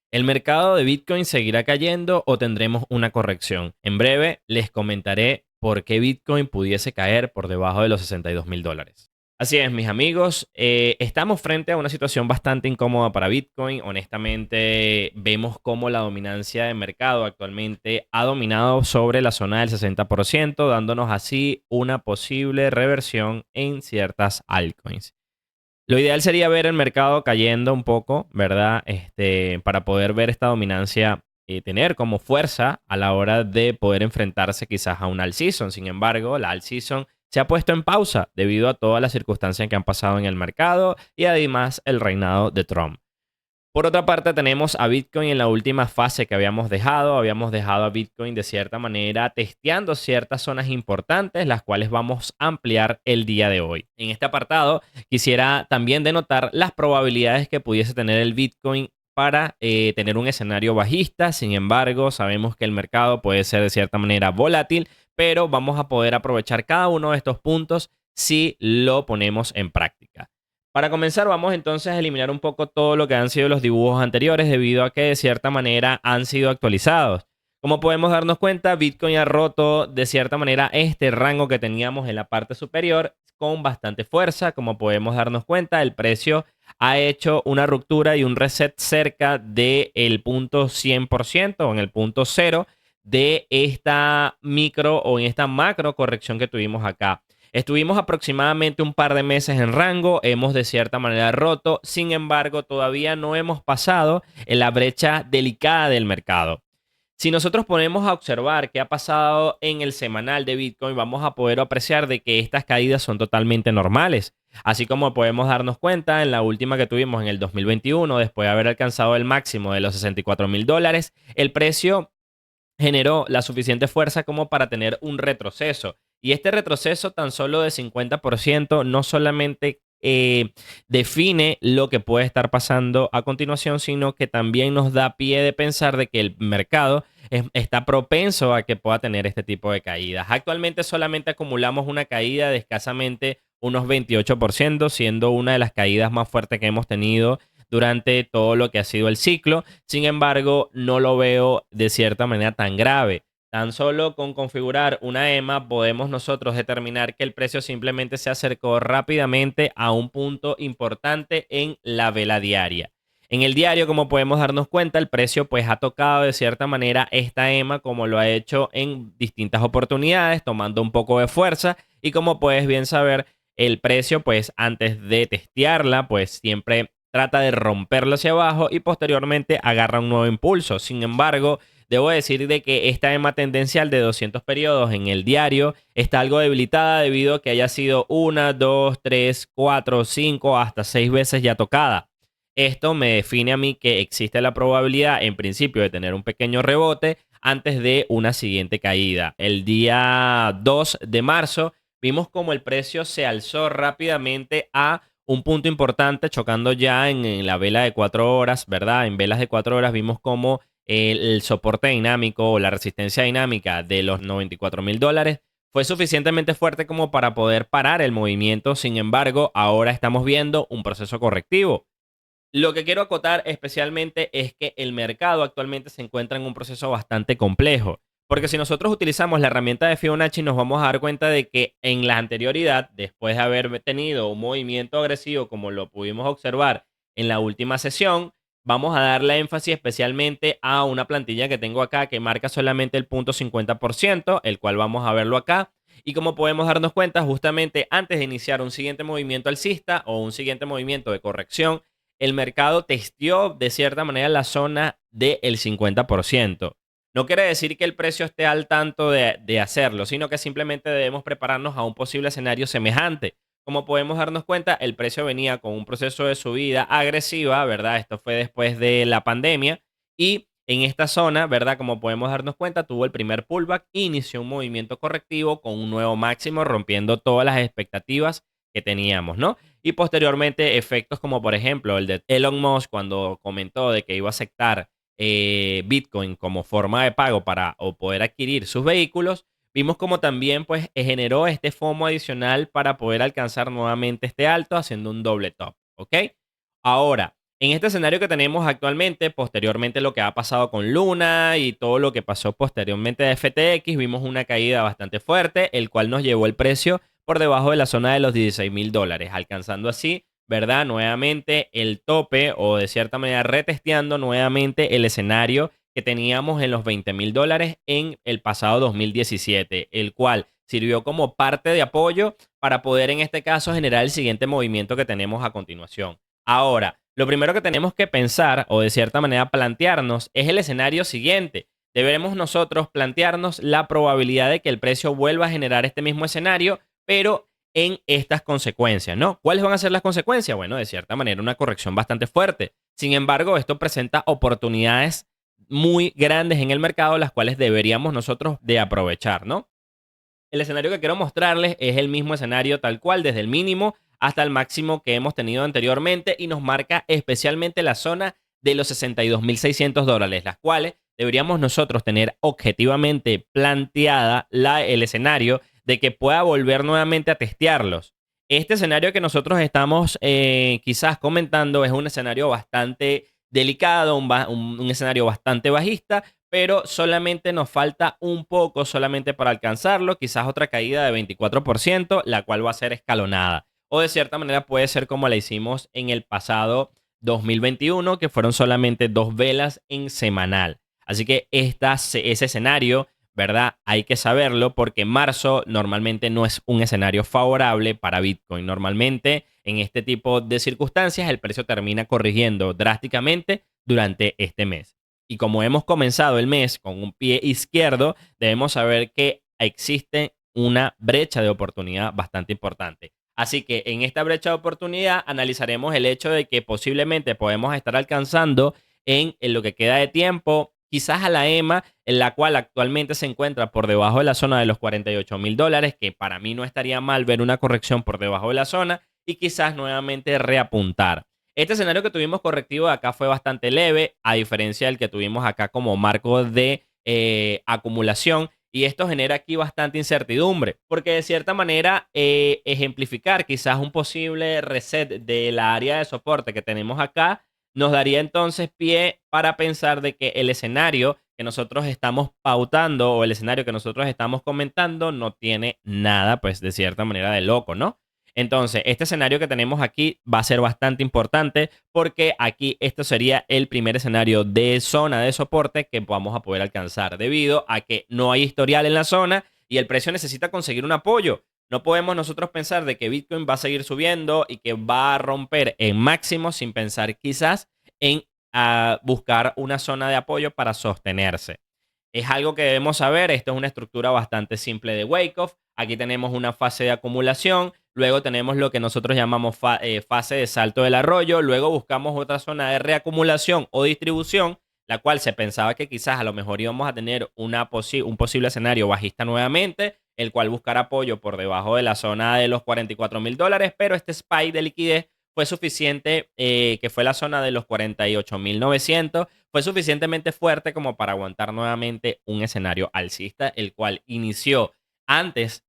¿El mercado de Bitcoin seguirá cayendo o tendremos una corrección? En breve les comentaré por qué Bitcoin pudiese caer por debajo de los $62,000. Así es, mis amigos, estamos frente a una situación bastante incómoda para Bitcoin. Honestamente, vemos cómo la dominancia de mercado actualmente ha dominado sobre la zona del 60%, dándonos así una posible reversión en ciertas altcoins. Lo ideal sería ver el mercado cayendo un poco, ¿verdad? Para poder ver esta dominancia tener como fuerza a la hora de poder enfrentarse quizás a un alt season. Sin embargo, la alt season se ha puesto en pausa debido a todas las circunstancias que han pasado en el mercado y además el reinado de Trump. Por otra parte, tenemos a Bitcoin en la última fase que habíamos dejado. Habíamos dejado a Bitcoin de cierta manera testeando ciertas zonas importantes, las cuales vamos a ampliar el día de hoy. En este apartado, quisiera también denotar las probabilidades que pudiese tener el Bitcoin para tener un escenario bajista. Sin embargo, sabemos que el mercado puede ser de cierta manera volátil, pero vamos a poder aprovechar cada uno de estos puntos si lo ponemos en práctica. Para comenzar, vamos entonces a eliminar un poco todo lo que han sido los dibujos anteriores debido a que de cierta manera han sido actualizados. Como podemos darnos cuenta, Bitcoin ha roto de cierta manera este rango que teníamos en la parte superior con bastante fuerza. Como podemos darnos cuenta, el precio ha hecho una ruptura y un reset cerca del punto 100% o en el punto cero de esta micro o en esta macro corrección que tuvimos acá. Estuvimos aproximadamente un par de meses en rango, hemos de cierta manera roto, sin embargo, todavía no hemos pasado en la brecha delicada del mercado. Si nosotros ponemos a observar qué ha pasado en el semanal de Bitcoin, vamos a poder apreciar de que estas caídas son totalmente normales. Así como podemos darnos cuenta en la última que tuvimos en el 2021, después de haber alcanzado el máximo de los $64,000, el precio generó la suficiente fuerza como para tener un retroceso. Y este retroceso tan solo de 50% no solamente define lo que puede estar pasando a continuación, sino que también nos da pie de pensar de que el mercado está propenso a que pueda tener este tipo de caídas. Actualmente solamente acumulamos una caída de escasamente unos 28%, siendo una de las caídas más fuertes que hemos tenido durante todo lo que ha sido el ciclo. Sin embargo, no lo veo de cierta manera tan grave. Tan solo con configurar una EMA podemos nosotros determinar que el precio simplemente se acercó rápidamente a un punto importante en la vela diaria. En el diario, como podemos darnos cuenta, el precio pues ha tocado de cierta manera esta EMA como lo ha hecho en distintas oportunidades, tomando un poco de fuerza y como puedes bien saber, el precio pues antes de testearla pues siempre trata de romperlo hacia abajo y posteriormente agarra un nuevo impulso. Sin embargo, debo decir de que esta EMA tendencial de 200 periodos en el diario está algo debilitada debido a que haya sido una, dos, tres, cuatro, cinco, hasta seis veces ya tocada. Esto me define a mí que existe la probabilidad, en principio, de tener un pequeño rebote antes de una siguiente caída. El día 2 de marzo vimos como el precio se alzó rápidamente a un punto importante, chocando ya en la vela de 4 horas, ¿verdad? En velas de 4 horas vimos como el soporte dinámico o la resistencia dinámica de los $94,000 fue suficientemente fuerte como para poder parar el movimiento. Sin embargo, ahora estamos viendo un proceso correctivo. Lo que quiero acotar especialmente es que el mercado actualmente se encuentra en un proceso bastante complejo. Porque si nosotros utilizamos la herramienta de Fibonacci, nos vamos a dar cuenta de que en la anterioridad, después de haber tenido un movimiento agresivo como lo pudimos observar en la última sesión, vamos a darle énfasis especialmente a una plantilla que tengo acá que marca solamente el punto 50%, el cual vamos a verlo acá. Y como podemos darnos cuenta, justamente antes de iniciar un siguiente movimiento alcista o un siguiente movimiento de corrección, el mercado testeó de cierta manera la zona del 50%. No quiere decir que el precio esté al tanto de hacerlo, sino que simplemente debemos prepararnos a un posible escenario semejante. Como podemos darnos cuenta, el precio venía con un proceso de subida agresiva, ¿verdad? Esto fue después de la pandemia y en esta zona, ¿verdad? Como podemos darnos cuenta, tuvo el primer pullback e inició un movimiento correctivo con un nuevo máximo, rompiendo todas las expectativas que teníamos, ¿no? Y posteriormente efectos como por ejemplo el de Elon Musk cuando comentó de que iba a aceptar Bitcoin como forma de pago para o poder adquirir sus vehículos, vimos como también pues generó este FOMO adicional para poder alcanzar nuevamente este alto haciendo un doble top, ¿ok? Ahora, En este escenario que tenemos actualmente, posteriormente lo que ha pasado con Luna y todo lo que pasó posteriormente de FTX, vimos una caída bastante fuerte, el cual nos llevó el precio por debajo de la zona de los $16,000, alcanzando así, ¿verdad? Nuevamente el tope o de cierta manera retesteando nuevamente el escenario que teníamos en los $20,000 en el pasado 2017, el cual sirvió como parte de apoyo para poder en este caso generar el siguiente movimiento que tenemos a continuación. Ahora, lo primero que tenemos que pensar o de cierta manera plantearnos es el escenario siguiente. Deberemos nosotros plantearnos la probabilidad de que el precio vuelva a generar este mismo escenario, pero en estas consecuencias, ¿no? ¿Cuáles van a ser las consecuencias? Bueno, de cierta manera una corrección bastante fuerte. Sin embargo, esto presenta oportunidades muy grandes en el mercado, las cuales deberíamos nosotros de aprovechar, ¿no? El escenario que quiero mostrarles es el mismo escenario tal cual, desde el mínimo hasta el máximo que hemos tenido anteriormente y nos marca especialmente la zona de los $62,600, las cuales deberíamos nosotros tener objetivamente planteada el escenario de que pueda volver nuevamente a testearlos. Este escenario que nosotros estamos quizás comentando es un escenario bastante delicado, un escenario bastante bajista, pero solamente nos falta un poco solamente para alcanzarlo, quizás otra caída de 24%, la cual va a ser escalonada. O de cierta manera puede ser como la hicimos en el pasado 2021, que fueron solamente 2 velas en semanal. Así que ese escenario, ¿verdad? Hay que saberlo porque marzo normalmente no es un escenario favorable para Bitcoin. Normalmente en este tipo de circunstancias el precio termina corrigiendo drásticamente durante este mes. Y como hemos comenzado el mes con un pie izquierdo, debemos saber que existe una brecha de oportunidad bastante importante. Así que en esta brecha de oportunidad analizaremos el hecho de que posiblemente podemos estar alcanzando en lo que queda de tiempo, quizás a la EMA, en la cual actualmente se encuentra por debajo de la zona de los $48,000, que para mí no estaría mal ver una corrección por debajo de la zona y quizás nuevamente reapuntar. Este escenario que tuvimos correctivo de acá fue bastante leve, a diferencia del que tuvimos acá como marco de acumulación. Y esto genera aquí bastante incertidumbre, porque de cierta manera ejemplificar quizás un posible reset de la área de soporte que tenemos acá nos daría entonces pie para pensar de que el escenario que nosotros estamos pautando o el escenario que nosotros estamos comentando no tiene nada, pues de cierta manera de loco, ¿no? Entonces, este escenario que tenemos aquí va a ser bastante importante porque aquí esto sería el primer escenario de zona de soporte que vamos a poder alcanzar debido a que no hay historial en la zona y el precio necesita conseguir un apoyo. No podemos nosotros pensar de que Bitcoin va a seguir subiendo y que va a romper en máximo sin pensar quizás en buscar una zona de apoyo para sostenerse. Es algo que debemos saber. Esto es una estructura bastante simple de Wyckoff. Aquí tenemos una fase de acumulación. Luego tenemos lo que nosotros llamamos fase de salto del arroyo. Luego buscamos otra zona de reacumulación o distribución, la cual se pensaba que quizás a lo mejor íbamos a tener un posible escenario bajista nuevamente, el cual buscar apoyo por debajo de la zona de los $44,000. Pero este spike de liquidez fue suficiente, que fue la zona de los 48,900, fue suficientemente fuerte como para aguantar nuevamente un escenario alcista, el cual inició antes,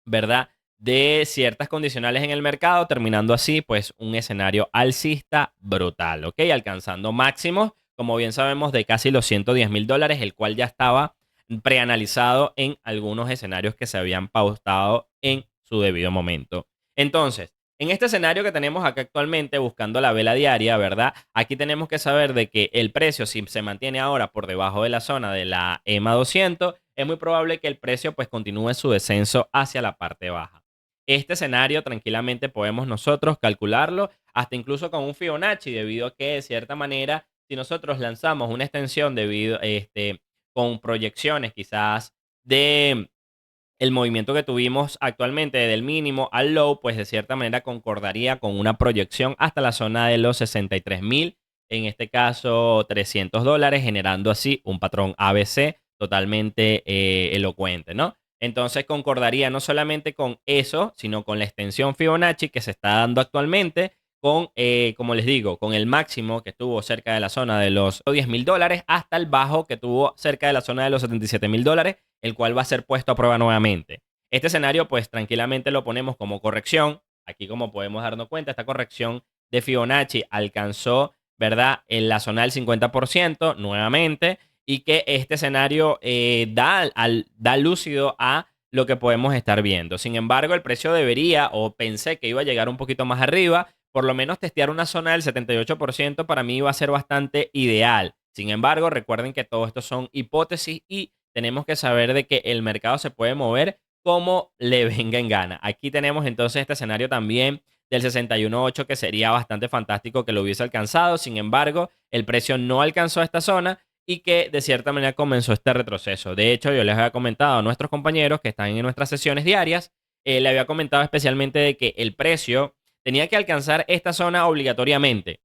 ¿verdad?, de ciertas condicionales en el mercado, terminando así, pues, un escenario alcista brutal, ¿ok? Alcanzando máximos, como bien sabemos, de casi los $110,000, el cual ya estaba preanalizado en algunos escenarios que se habían pautado en su debido momento. Entonces, en este escenario que tenemos acá actualmente, buscando la vela diaria, ¿verdad? Aquí tenemos que saber de que el precio, si se mantiene ahora por debajo de la zona de la EMA 200, es muy probable que el precio pues continúe su descenso hacia la parte baja. Este escenario tranquilamente podemos nosotros calcularlo hasta incluso con un Fibonacci, debido a que de cierta manera, si nosotros lanzamos una extensión con proyecciones quizás de el movimiento que tuvimos actualmente del mínimo al low, pues de cierta manera concordaría con una proyección hasta la zona de los 63,000, en este caso $300, generando así un patrón ABC totalmente elocuente, ¿no? Entonces concordaría no solamente con eso, sino con la extensión Fibonacci que se está dando actualmente, con, como les digo, con el máximo que estuvo cerca de la zona de los $10,000 hasta el bajo que tuvo cerca de la zona de los $77,000, el cual va a ser puesto a prueba nuevamente. Este escenario, pues tranquilamente lo ponemos como corrección. Aquí, como podemos darnos cuenta, esta corrección de Fibonacci alcanzó, ¿verdad?, en la zona del 50% nuevamente, y que este escenario da lúcido a lo que podemos estar viendo. Sin embargo, el precio debería, o pensé que iba a llegar un poquito más arriba, por lo menos testear una zona del 78% para mí iba a ser bastante ideal. Sin embargo, recuerden que todo esto son hipótesis y tenemos que saber de que el mercado se puede mover como le venga en gana. Aquí tenemos entonces este escenario también del 61.8 que sería bastante fantástico que lo hubiese alcanzado. Sin embargo, el precio no alcanzó esta zona y que de cierta manera comenzó este retroceso. De hecho, yo les había comentado a nuestros compañeros que están en nuestras sesiones diarias, le había comentado especialmente de que el precio tenía que alcanzar esta zona obligatoriamente.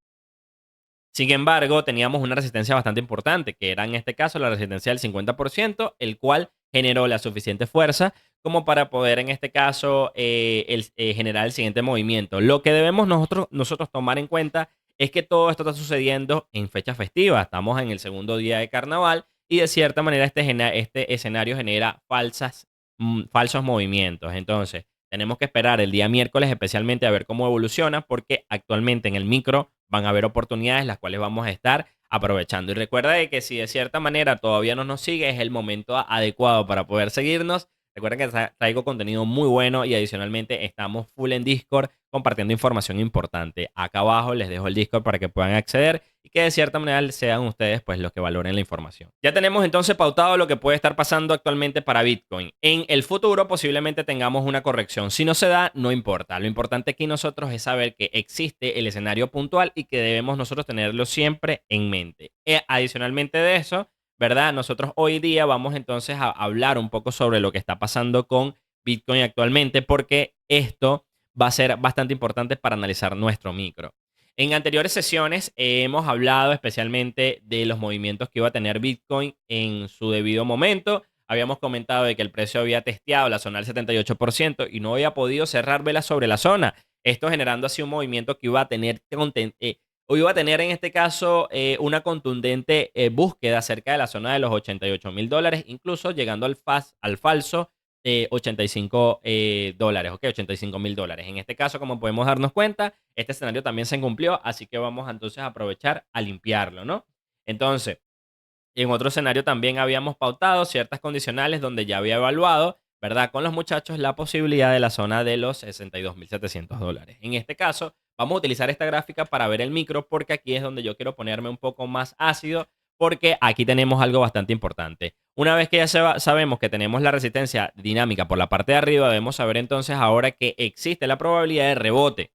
Sin embargo, teníamos una resistencia bastante importante, que era en este caso la resistencia del 50%, el cual generó la suficiente fuerza como para poder en este caso generar el siguiente movimiento. Lo que debemos nosotros tomar en cuenta es que todo esto está sucediendo en fecha festiva. Estamos en el segundo día de carnaval y de cierta manera este escenario genera falsos movimientos. Entonces, tenemos que esperar el día miércoles especialmente a ver cómo evoluciona porque actualmente en el micro van a haber oportunidades las cuales vamos a estar aprovechando. Y recuerda de que si de cierta manera todavía no nos sigue, es el momento adecuado para poder seguirnos. Recuerden que traigo contenido muy bueno y adicionalmente estamos full en Discord compartiendo información importante. Acá abajo les dejo el Discord para que puedan acceder y que de cierta manera sean ustedes pues los que valoren la información. Ya tenemos entonces pautado lo que puede estar pasando actualmente para Bitcoin. En el futuro posiblemente tengamos una corrección. Si no se da, no importa. Lo importante aquí nosotros es saber que existe el escenario puntual y que debemos nosotros tenerlo siempre en mente. Adicionalmente de eso, ¿verdad? Nosotros hoy día vamos entonces a hablar un poco sobre lo que está pasando con Bitcoin actualmente porque esto va a ser bastante importante para analizar nuestro micro. En anteriores sesiones hemos hablado especialmente de los movimientos que iba a tener Bitcoin en su debido momento. Habíamos comentado de que el precio había testeado la zona del 78% y no había podido cerrar velas sobre la zona. Esto generando así un movimiento que iba a tener o iba a tener en este caso una contundente búsqueda cerca de la zona de los $88.000, incluso llegando al falso $85, ¿ok? $85.000. En este caso, como podemos darnos cuenta, este escenario también se cumplió, así que vamos entonces a aprovechar a limpiarlo, ¿no? Entonces, en otro escenario también habíamos pautado ciertas condicionales donde ya había evaluado, ¿verdad? Con los muchachos la posibilidad de la zona de los $62.700. En este caso, vamos a utilizar esta gráfica para ver el micro porque aquí es donde yo quiero ponerme un poco más ácido porque aquí tenemos algo bastante importante. Una vez que ya sabemos que tenemos la resistencia dinámica por la parte de arriba, debemos saber entonces ahora que existe la probabilidad de rebote.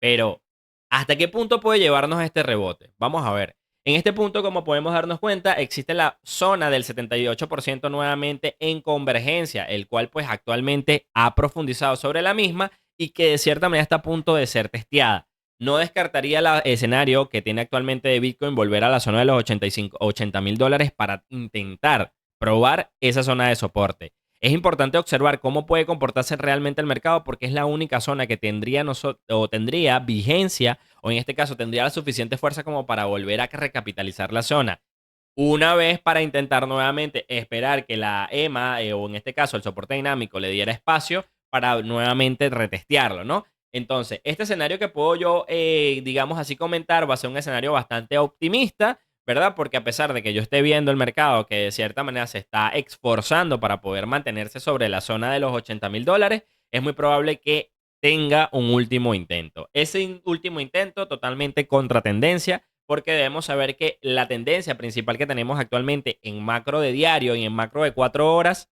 Pero, ¿hasta qué punto puede llevarnos este rebote? Vamos a ver. En este punto, como podemos darnos cuenta, existe la zona del 78% nuevamente en convergencia, el cual pues actualmente ha profundizado sobre la misma y que de cierta manera está a punto de ser testeada. No descartaría el escenario que tiene actualmente de Bitcoin volver a la zona de los $80.000 para intentar probar esa zona de soporte. Es importante observar cómo puede comportarse realmente el mercado porque es la única zona que tendría vigencia o en este caso tendría la suficiente fuerza como para volver a recapitalizar la zona. Una vez para intentar nuevamente esperar que la EMA o en este caso el soporte dinámico le diera espacio para nuevamente retestearlo, ¿no? Entonces, este escenario que puedo yo, digamos así, comentar va a ser un escenario bastante optimista, ¿verdad? Porque a pesar de que yo esté viendo el mercado que de cierta manera se está esforzando para poder mantenerse sobre la zona de los $80.000, es muy probable que tenga un último intento. Ese último intento totalmente contra tendencia, porque debemos saber que la tendencia principal que tenemos actualmente en macro de diario y en macro de 4 horas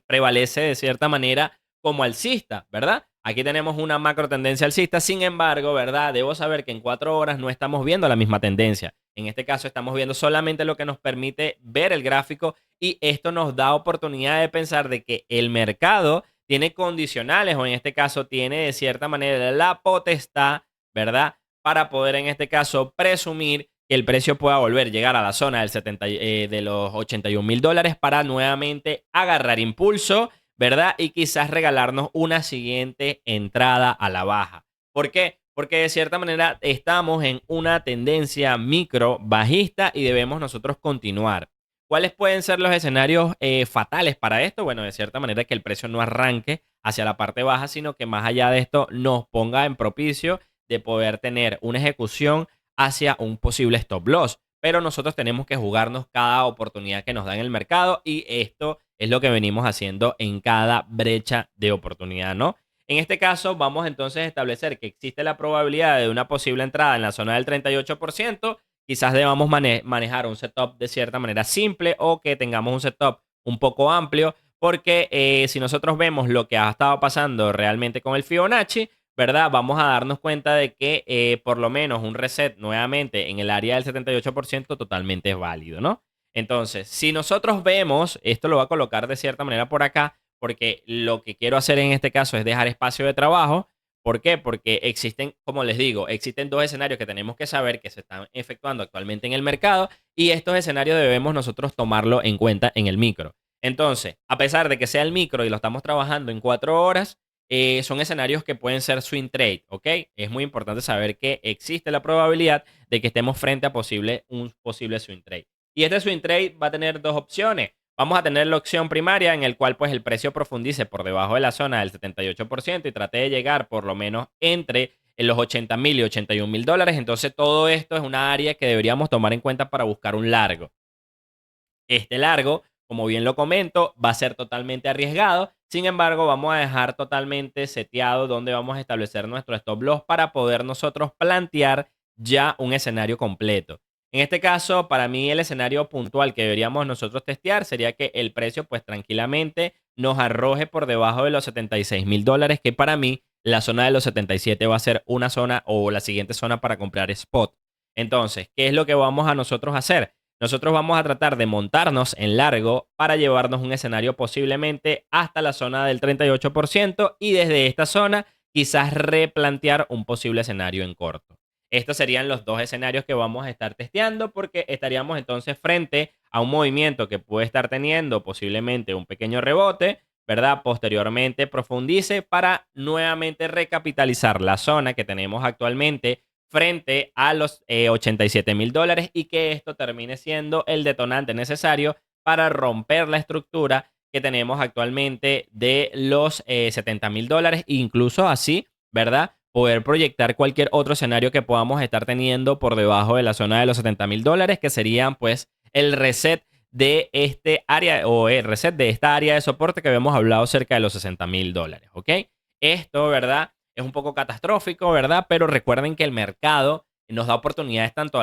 prevalece de cierta manera como alcista, ¿verdad? Aquí tenemos una macro tendencia alcista, sin embargo, ¿verdad? Debo saber que en 4 horas no estamos viendo la misma tendencia. En este caso estamos viendo solamente lo que nos permite ver el gráfico y esto nos da oportunidad de pensar de que el mercado tiene condicionales o en este caso tiene de cierta manera la potestad, ¿verdad? Para poder en este caso presumir que el precio pueda volver a llegar a la zona de los $81.000 para nuevamente agarrar impulso, ¿verdad? Y quizás regalarnos una siguiente entrada a la baja. ¿Por qué? Porque de cierta manera estamos en una tendencia micro bajista y debemos nosotros continuar. ¿Cuáles pueden ser los escenarios fatales para esto? Bueno, de cierta manera que el precio no arranque hacia la parte baja, sino que más allá de esto nos ponga en propicio de poder tener una ejecución hacia un posible stop loss. Pero nosotros tenemos que jugarnos cada oportunidad que nos da en el mercado y esto es lo que venimos haciendo en cada brecha de oportunidad, ¿no? En este caso, vamos entonces a establecer que existe la probabilidad de una posible entrada en la zona del 38%. Quizás debamos manejar un setup de cierta manera simple o que tengamos un setup un poco amplio, porque si nosotros vemos lo que ha estado pasando realmente con el Fibonacci, ¿verdad? Vamos a darnos cuenta de que por lo menos un reset nuevamente en el área del 78% totalmente es válido, ¿no? Entonces, si nosotros vemos, esto lo voy a colocar de cierta manera por acá, porque lo que quiero hacer en este caso es dejar espacio de trabajo. ¿Por qué? Porque existen, como les digo, existen dos escenarios que tenemos que saber que se están efectuando actualmente en el mercado y estos escenarios debemos nosotros tomarlo en cuenta en el micro. Entonces, a pesar de que sea el micro y lo estamos trabajando en 4 horas, son escenarios que pueden ser swing trade, ¿ok? Es muy importante saber que existe la probabilidad de que estemos frente a un posible swing trade. Y este swing trade va a tener dos opciones. Vamos a tener la opción primaria en el cual pues el precio profundice por debajo de la zona del 78% y trate de llegar por lo menos entre los 80.000 y 81.000 dólares. Entonces todo esto es una área que deberíamos tomar en cuenta para buscar un largo. Este largo, como bien lo comento, va a ser totalmente arriesgado. Sin embargo, vamos a dejar totalmente seteado donde vamos a establecer nuestro stop loss para poder nosotros plantear ya un escenario completo. En este caso, para mí el escenario puntual que deberíamos nosotros testear sería que el precio pues tranquilamente nos arroje por debajo de los 76.000 dólares, que para mí la zona de los 77 va a ser una zona o la siguiente zona para comprar spot. Entonces, ¿qué es lo que vamos a nosotros hacer? Nosotros vamos a tratar de montarnos en largo para llevarnos un escenario posiblemente hasta la zona del 38% y desde esta zona quizás replantear un posible escenario en corto. Estos serían los dos escenarios que vamos a estar testeando porque estaríamos entonces frente a un movimiento que puede estar teniendo posiblemente un pequeño rebote, ¿verdad? Posteriormente profundice para nuevamente recapitalizar la zona que tenemos actualmente frente a los 87.000 dólares y que esto termine siendo el detonante necesario para romper la estructura que tenemos actualmente de los 70.000 dólares, incluso así, ¿verdad? Poder proyectar cualquier otro escenario que podamos estar teniendo por debajo de la zona de los 70.000 dólares, que serían pues el reset de este área o el reset de esta área de soporte que habíamos hablado cerca de los 60.000 dólares, ¿ok? Esto, ¿verdad? Es un poco catastrófico, ¿verdad? Pero recuerden que el mercado nos da oportunidades tanto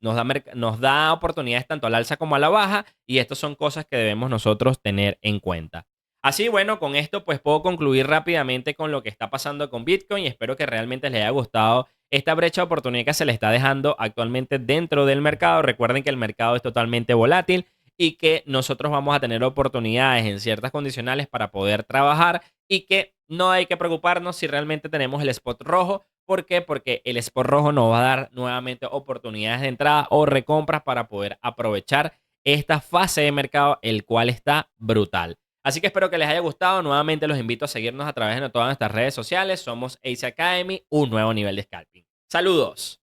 nos da oportunidades tanto al alza como a la baja y estas son cosas que debemos nosotros tener en cuenta. Así, bueno, con esto pues puedo concluir rápidamente con lo que está pasando con Bitcoin y espero que realmente les haya gustado esta brecha de oportunidad que se le está dejando actualmente dentro del mercado. Recuerden que el mercado es totalmente volátil y que nosotros vamos a tener oportunidades en ciertas condicionales para poder trabajar y que no hay que preocuparnos si realmente tenemos el spot rojo. ¿Por qué? Porque el spot rojo nos va a dar nuevamente oportunidades de entrada o recompras para poder aprovechar esta fase de mercado, el cual está brutal. Así que espero que les haya gustado. Nuevamente los invito a seguirnos a través de todas nuestras redes sociales. Somos Ace Academy, un nuevo nivel de scalping. Saludos.